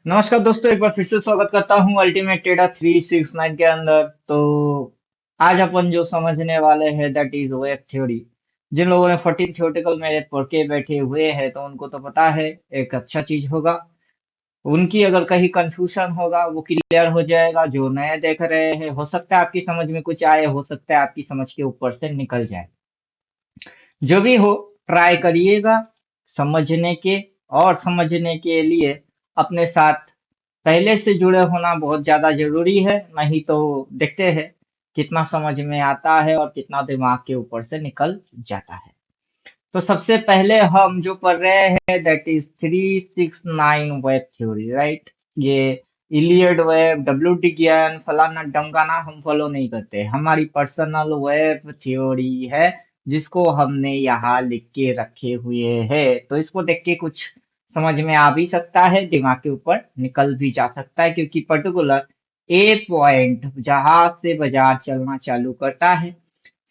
नमस्कार दोस्तों, एक बार फिर से स्वागत करता हूँ अल्टीमेट ट्रेडर 369 के अंदर। तो आज अपन जो समझने वाले हैं दैट इज वेब थ्योरी। जिन लोगों ने 14 थ्योरेटिकल मेथड पढ़ के बैठे हुए हैं तो उनको तो पता है एक अच्छा चीज होगा। उनकी अगर कहीं कंफ्यूजन होगा वो क्लियर हो जाएगा। जो नए देख रहे हैं, हो सकता है आपकी समझ में कुछ आए, हो सकता है आपकी समझ के ऊपर से निकल जाए। जो भी हो, ट्राई करिएगा समझने के। और समझने के लिए अपने साथ पहले से जुड़े होना बहुत ज्यादा जरूरी है। नहीं तो देखते हैं कितना समझ में आता है और कितना दिमाग के ऊपर से निकल जाता है। तो सबसे पहले हम जो पढ़ रहे हैं that is 369 web theory, right. ये इलियड वेब, डब्ल्यू डी ज्ञान, फलाना डमकाना हम फॉलो नहीं करते। हमारी पर्सनल वेब थ्योरी है जिसको हमने यहाँ लिख के रखे हुए हैं। तो इसको देख के कुछ समझ में आ भी सकता है, दिमाग के ऊपर निकल भी जा सकता है, क्योंकि पर्टिकुलर ए पॉइंट जहां से बाजार चलना चालू करता है,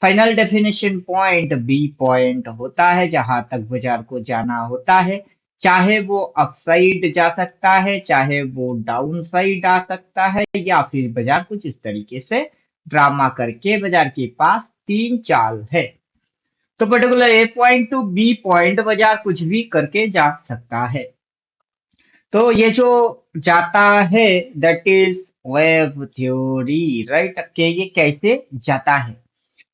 final definition point B point होता है जहां तक बाजार को जाना होता है। चाहे वो अपसाइड जा सकता है, चाहे वो डाउन साइड आ सकता है, या फिर बाजार कुछ इस तरीके से ड्रामा करके बाजार के पास तीन चाल है। तो particular A point to be point बाजार कुछ भी करके जा सकता है। तो ये जो जाता है that is wave theory, right. कि ये कैसे जाता है,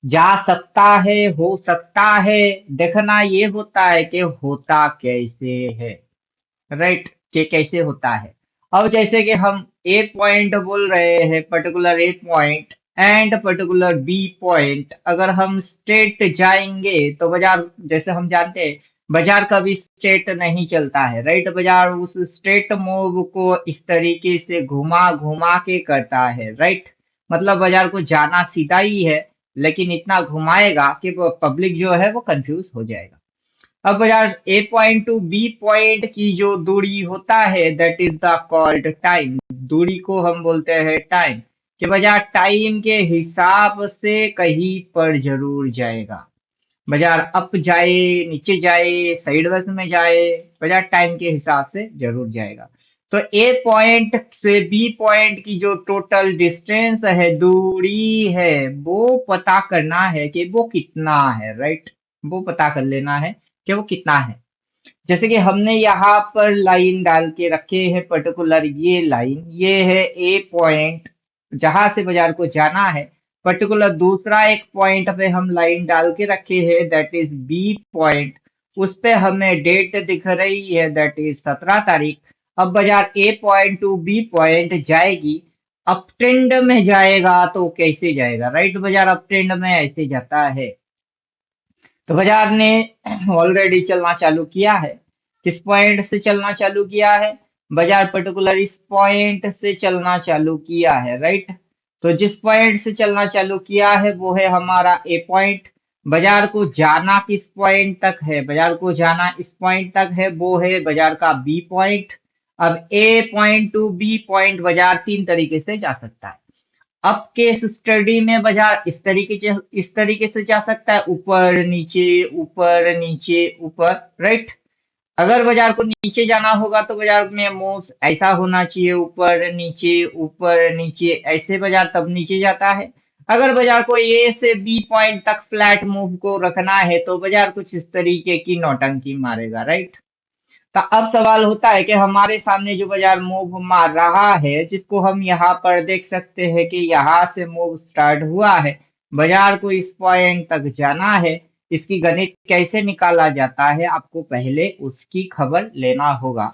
जा सकता है, हो सकता है। देखना ये होता है कि होता कैसे है, राइट। कि कैसे होता है। अब जैसे कि हम ए पॉइंट बोल रहे हैं, particular A point and particular B point, अगर हम स्ट्रेट जाएंगे तो बाजार, जैसे हम जानते हैं, बाजार कभी स्ट्रेट नहीं चलता है, राइट। बाजार उस स्ट्रेट मूव को इस तरीके से घुमा घुमा के करता है, राइट। मतलब बाजार को जाना सीधा ही है, लेकिन इतना घुमाएगा कि पब्लिक जो है वो कंफ्यूज हो जाएगा। अब बाजार ए पॉइंट टू बी पॉइंट की जो दूरी होता है that is the called time. दूरी को हम बोलते हैं टाइम। कि बाजार टाइम के हिसाब से कहीं पर जरूर जाएगा। बाजार अप जाए, नीचे जाए, साइडवेज में जाए, बाजार टाइम के हिसाब से जरूर जाएगा। तो ए पॉइंट से बी पॉइंट की जो टोटल डिस्टेंस है, दूरी है, वो पता करना है कि वो कितना है, राइट। वो पता कर लेना है कि वो कितना है। जैसे कि हमने यहाँ पर लाइन डाल के रखे हैं, पर्टिकुलर ये लाइन, ये है ए पॉइंट जहां से बाजार को जाना है। पर्टिकुलर दूसरा एक पॉइंट पे हम लाइन डाल के रखे हैं दैट इज बी पॉइंट। उस पे हमें डेट दिख रही है दैट इज 17 तारीख। अब बाजार ए पॉइंट टू बी पॉइंट जाएगी, अप ट्रेंड में जाएगा तो कैसे जाएगा, राइट। बाजार अप ट्रेंड में ऐसे जाता है। तो बाजार ने ऑलरेडी चलना चालू किया है। किस पॉइंट से चलना चालू किया है? बाजार पर्टिकुलर इस पॉइंट से चलना चालू किया है, राइट। तो जिस पॉइंट से चलना चालू किया है वो है हमारा ए पॉइंट। बाजार को जाना किस पॉइंट तक है? बाजार को जाना इस पॉइंट तक है, वो है बाजार का बी पॉइंट। अब ए पॉइंट टू बी पॉइंट बाजार तीन तरीके से जा सकता है। अब केस स्टडी में बाजार इस तरीके से जा सकता है, ऊपर नीचे, ऊपर नीचे, ऊपर, राइट। अगर बाजार को नीचे जाना होगा तो बाजार में मूव ऐसा होना चाहिए, ऊपर नीचे, ऐसे बाजार तब नीचे जाता है। अगर बाजार को ए से बी पॉइंट तक फ्लैट मूव को रखना है तो बाजार कुछ इस तरीके की नौटंकी मारेगा, राइट। तो अब सवाल होता है कि हमारे सामने जो बाजार मूव मार रहा है, जिसको हम यहाँ पर देख सकते हैं कि यहाँ से मूव स्टार्ट हुआ है, बाजार को इस पॉइंट तक जाना है। इसकी गणित कैसे निकाला जाता है, आपको पहले उसकी खबर लेना होगा,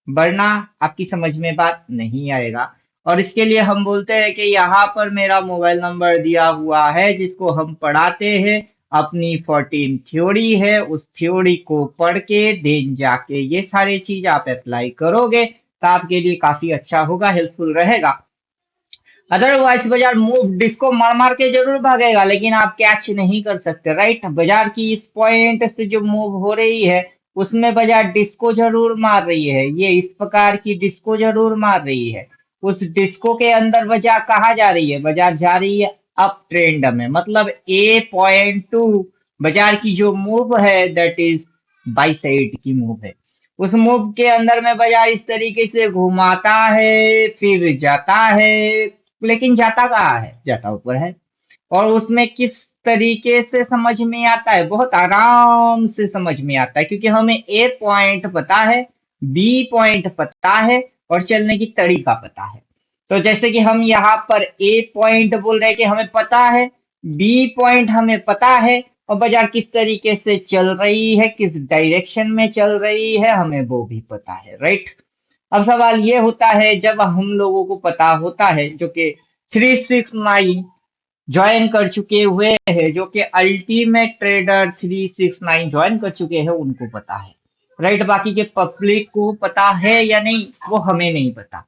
वरना आपकी समझ में बात नहीं आएगा। और इसके लिए हम बोलते हैं कि यहाँ पर मेरा मोबाइल नंबर दिया हुआ है जिसको हम पढ़ाते हैं। अपनी 14 थ्योरी है, उस थ्योरी को पढ़ के देन जाके ये सारी चीज आप अप्लाई करोगे तो आपके लिए काफी अच्छा होगा, हेल्पफुल रहेगा। अदरवाइज बाजार मूव डिस्को मार मार के जरूर भागेगा, लेकिन आप कैच नहीं कर सकते, राइट। बाजार की इस पॉइंट से जो मूव हो रही है उसमें बाजार डिस्को जरूर मार रही है, ये इस प्रकार की डिस्को जरूर मार रही है। उस डिस्को के अंदर बाजार कहाँ जा रही है? बाजार जा रही है अप ट्रेंड में। मतलब ए पॉइंट टू बाजार की जो मूव है दैट इज बाई साइड की मूव है। उस मूव के अंदर में बाजार इस तरीके से घुमाता है, फिर जाता है, लेकिन जाता कहाँ है? जाता ऊपर है। और उसमें किस तरीके से समझ में आता है? बहुत आराम से समझ में आता है, क्योंकि हमें ए पॉइंट पता है, बी पॉइंट पता है, और चलने की तरीका पता है। तो जैसे कि हम यहाँ पर ए पॉइंट बोल रहे हैं कि हमें पता है, बी पॉइंट हमें पता है, और बाजार किस तरीके से चल रही है, किस डायरेक्शन में चल रही है, हमें वो भी पता है, राइट। अब सवाल ये होता है, जब हम लोगों को पता होता है, जो कि 369 ज्वाइन कर चुके हुए हैं, जो कि अल्टीमेट ट्रेडर 369 ज्वाइन कर चुके हैं, उनको पता है, राइट। बाकी के पब्लिक को पता है या नहीं, वो हमें नहीं पता।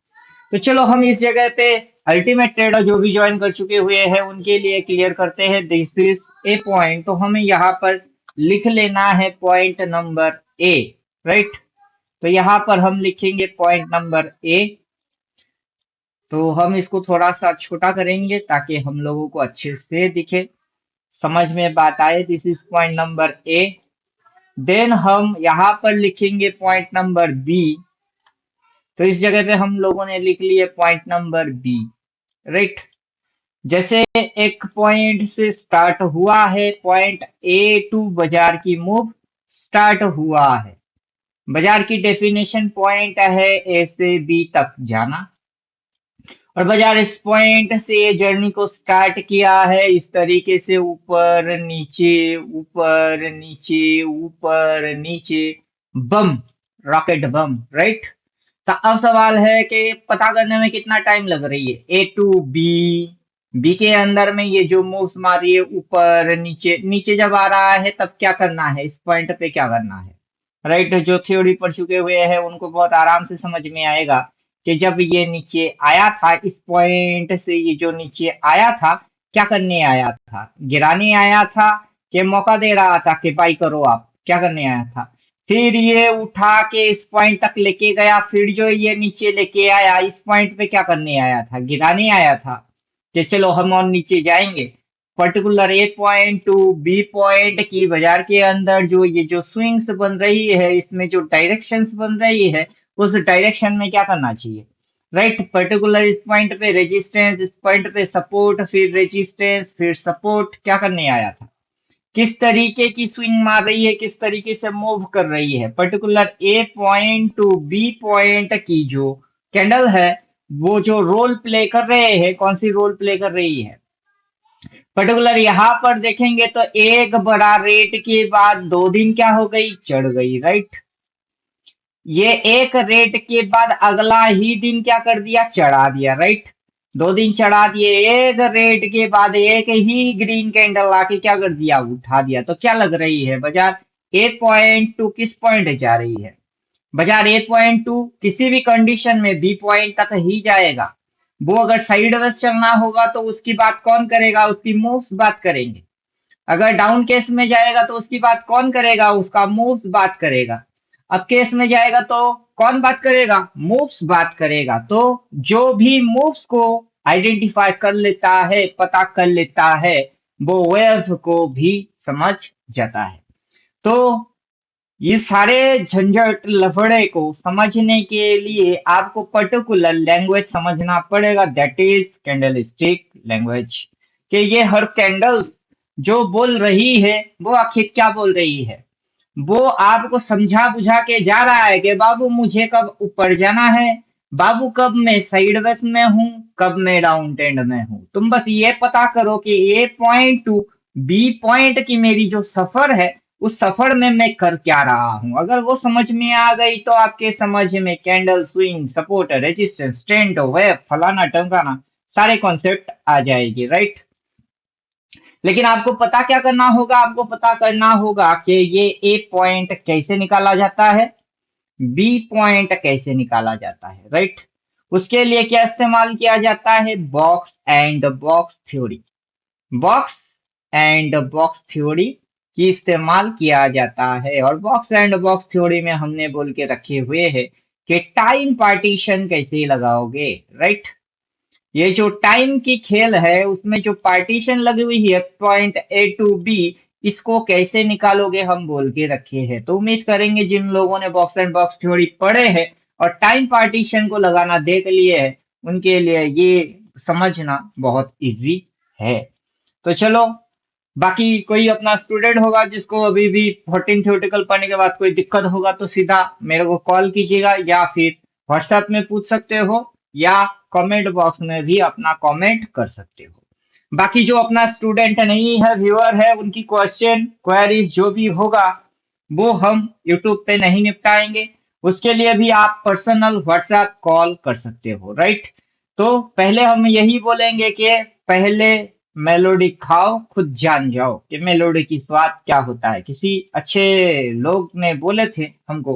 तो चलो हम इस जगह पे अल्टीमेट ट्रेडर जो भी ज्वाइन कर चुके हुए हैं उनके लिए क्लियर करते हैं, दिस इज ए पॉइंट। तो हमें यहाँ पर लिख लेना है पॉइंट नंबर ए, राइट। तो यहाँ पर हम लिखेंगे पॉइंट नंबर ए। तो हम इसको थोड़ा सा छोटा करेंगे ताकि हम लोगों को अच्छे से दिखे, समझ में बात आए। This is point number A. Then हम यहाँ पर लिखेंगे पॉइंट नंबर बी। तो इस जगह पे हम लोगों ने लिख लिए पॉइंट नंबर बी, राइट। जैसे एक पॉइंट से स्टार्ट हुआ है, पॉइंट ए टू बाजार की मूव स्टार्ट हुआ है। बाजार की डेफिनेशन पॉइंट है ए से बी तक जाना, और बाजार इस पॉइंट से जर्नी को स्टार्ट किया है इस तरीके से, ऊपर नीचे, ऊपर नीचे, ऊपर नीचे, बम, रॉकेट बम, राइट। तो अब सवाल है कि पता करने में कितना टाइम लग रही है। ए टू बी, बी के अंदर में ये जो मूव्स मारी है, ऊपर नीचे, नीचे जब आ रहा है तब क्या करना है, इस पॉइंट पे क्या करना है, राइट। जो थ्योरी पढ़ चुके हुए हैं उनको बहुत आराम से समझ में आएगा कि जब ये नीचे आया था, इस पॉइंट से ये जो नीचे आया था, क्या करने आया था? गिराने आया था कि मौका दे रहा था कि बाई करो आप? क्या करने आया था? फिर ये उठा के इस पॉइंट तक लेके गया, फिर जो ये नीचे लेके आया, इस पॉइंट पे क्या करने आया था? गिराने आया था कि चलो हम और नीचे जाएंगे। Particular A point to be point की बाजार के अंदर जो ये जो स्विंग्स बन रही है, इसमें जो डायरेक्शंस बन रही है, उस डायरेक्शन में क्या करना चाहिए, राइट। पर्टिकुलर इस पॉइंट पे रेजिस्टेंस, इस पॉइंट पे सपोर्ट, फिर रेजिस्टेंस, फिर सपोर्ट, क्या करने आया था? किस तरीके की स्विंग मार रही है, किस तरीके से मूव कर रही है। Particular A point to be point की जो कैंडल है, वो जो रोल प्ले कर रहे हैं, कौन सी रोल प्ले कर रही है? पर्टिकुलर यहाँ पर देखेंगे तो एक बड़ा रेट के बाद 2 दिन क्या हो गई? चढ़ गई, राइट। ये एक रेट के बाद अगला ही दिन क्या कर दिया? चढ़ा दिया, राइट। 2 दिन चढ़ा दिए, एक रेट के बाद एक ही ग्रीन कैंडल आके क्या कर दिया? उठा दिया। तो क्या लग रही है बाजार? ए पॉइंट टू किस पॉइंट जा रही है? बाजार ए पॉइंट टू किसी भी कंडीशन में बी पॉइंट तक ही जाएगा। वो अगर साइडवेज चलना होगा तो उसकी बात कौन करेगा? उसकी मूव्स बात करेंगे। अगर डाउन केस में जाएगा तो उसकी बात कौन करेगा? उसका मूव्स बात करेगा। अप केस में जाएगा तो कौन बात करेगा? मूव्स बात करेगा। तो जो भी मूव्स को आइडेंटिफाई कर लेता है, पता कर लेता है, वो वेव को भी समझ जाता है। तो ये सारे झंझट लफड़े को समझने के लिए आपको पर्टिकुलर लैंग्वेज समझना पड़ेगा, दैट इज कैंडलस्टिक लैंग्वेज। कि ये हर कैंडल्स जो बोल रही है वो आखिर क्या बोल रही है। वो आपको समझा बुझा के जा रहा है कि बाबू मुझे कब ऊपर जाना है, बाबू कब मैं साइडवेज में हूँ, कब मैं डाउन ट्रेंड में हूँ। तुम बस ये पता करो कि ए पॉइंट टू बी पॉइंट की मेरी जो सफर है, उस सफर में मैं कर क्या रहा हूँ। अगर वो समझ में आ गई तो आपके समझ में candle, swing, support, resistance, trend, wave, फलाना टमकाना सारे कॉन्सेप्ट आ जाएगी, राइट। लेकिन आपको पता क्या करना होगा? आपको पता करना होगा कि ये ए पॉइंट कैसे निकाला जाता है, बी पॉइंट कैसे निकाला जाता है, राइट। उसके लिए क्या इस्तेमाल किया जाता है? Box and box theory. Box and box theory की इस्तेमाल किया जाता है। और बॉक्स एंड बॉक्स थ्योरी में हमने बोल के रखे हुए हैं कि टाइम पार्टीशन कैसे लगाओगे, राइट। ये जो टाइम की खेल है उसमें जो पार्टीशन लगी हुई है पॉइंट ए टू बी, इसको कैसे निकालोगे हम बोल के रखे हैं। तो उम्मीद करेंगे जिन लोगों ने बॉक्स एंड बॉक्स थ्योरी पढ़े हैं और टाइम पार्टीशन को लगाना देख लिए है, उनके लिए ये समझना बहुत इजी है। तो चलो, बाकी कोई अपना स्टूडेंट होगा जिसको अभी भी 14 थ्योरेटिकल पढ़ने के बाद कोई दिक्कत होगा तो सीधा मेरे को कॉल कीजिएगा या फिर व्हाट्सएप में पूछ सकते हो या कमेंट बॉक्स में भी अपना कमेंट कर सकते हो। बाकी जो अपना स्टूडेंट नहीं है, व्यूअर है, उनकी क्वेश्चन क्वेरीज जो भी होगा वो हम यूट्यूब पे नहीं निपटाएंगे। उसके लिए भी आप पर्सनल व्हाट्सएप कॉल कर सकते हो, राइट। तो पहले हम यही बोलेंगे कि पहले मेलोडी खाओ खुद जान जाओ कि मेलोडी की स्वाद क्या होता है। किसी अच्छे लोग ने बोले थे हमको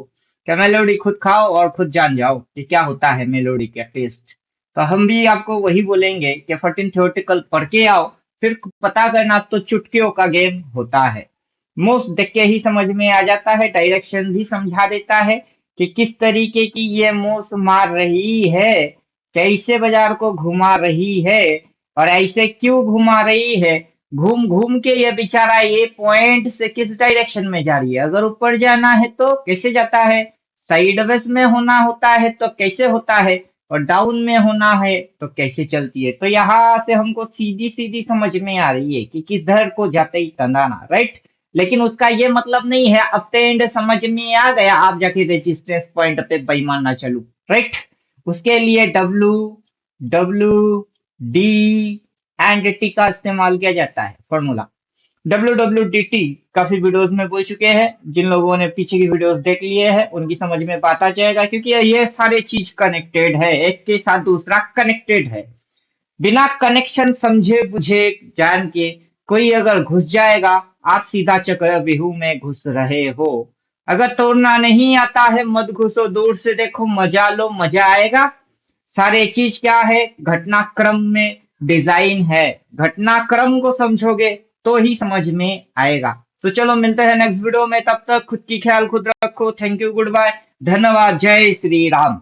कि मेलोडी खुद खाओ और खुद जान जाओ कि क्या होता है मेलोडी का टेस्ट। तो हम भी आपको वही बोलेंगे कि 14 थ्योरेटिकल पढ़ के आओ, फिर पता करना तो चुटकियों का गेम होता है। मोस्ट देख के ही समझ में आ जाता है, डायरेक्शन भी समझा देता है कि किस तरीके की ये मूव्स मार रही है, कैसे बाजार को घुमा रही है और ऐसे क्यों घुमा रही है। घूम घूम के ये बेचारा ये पॉइंट से किस डायरेक्शन में जा रही है। अगर ऊपर जाना है तो कैसे जाता है, साइडवेज में होना होता है तो कैसे होता है, और डाउन में होना है तो कैसे चलती है। तो यहाँ से हमको सीधी सीधी समझ में आ रही है कि किधर को जाते ही तंदाना, राइट। लेकिन उसका ये मतलब नहीं है अब एंड समझ में आ गया आप जाके रेजिस्टेंस पॉइंट पे बेईमान ना चलू, राइट। उसके लिए W W D and T का इस्तेमाल किया जाता है फॉर्मूला। WWDT काफी वीडियोस में बोल चुके हैं, जिन लोगों ने पीछे की वीडियोस देख लिए हैं उनकी समझ में पाता जाएगा, क्योंकि ये सारे चीज कनेक्टेड है, एक के साथ दूसरा कनेक्टेड है। बिना कनेक्शन समझे बुझे जान के कोई अगर घुस जाएगा, आप सीधा चक्रव्यूह में घुस रहे हो। अगर तोड़ना नहीं आता है मत घुसो, दूर से देखो मजा लो, मजा आएगा। सारे चीज क्या है, घटनाक्रम में डिजाइन है। घटनाक्रम को समझोगे तो ही समझ में आएगा। तो चलो मिलते हैं नेक्स्ट वीडियो में, तब तक खुद की ख्याल खुद रखो। थैंक यू, गुड बाय, धन्यवाद, जय श्री राम।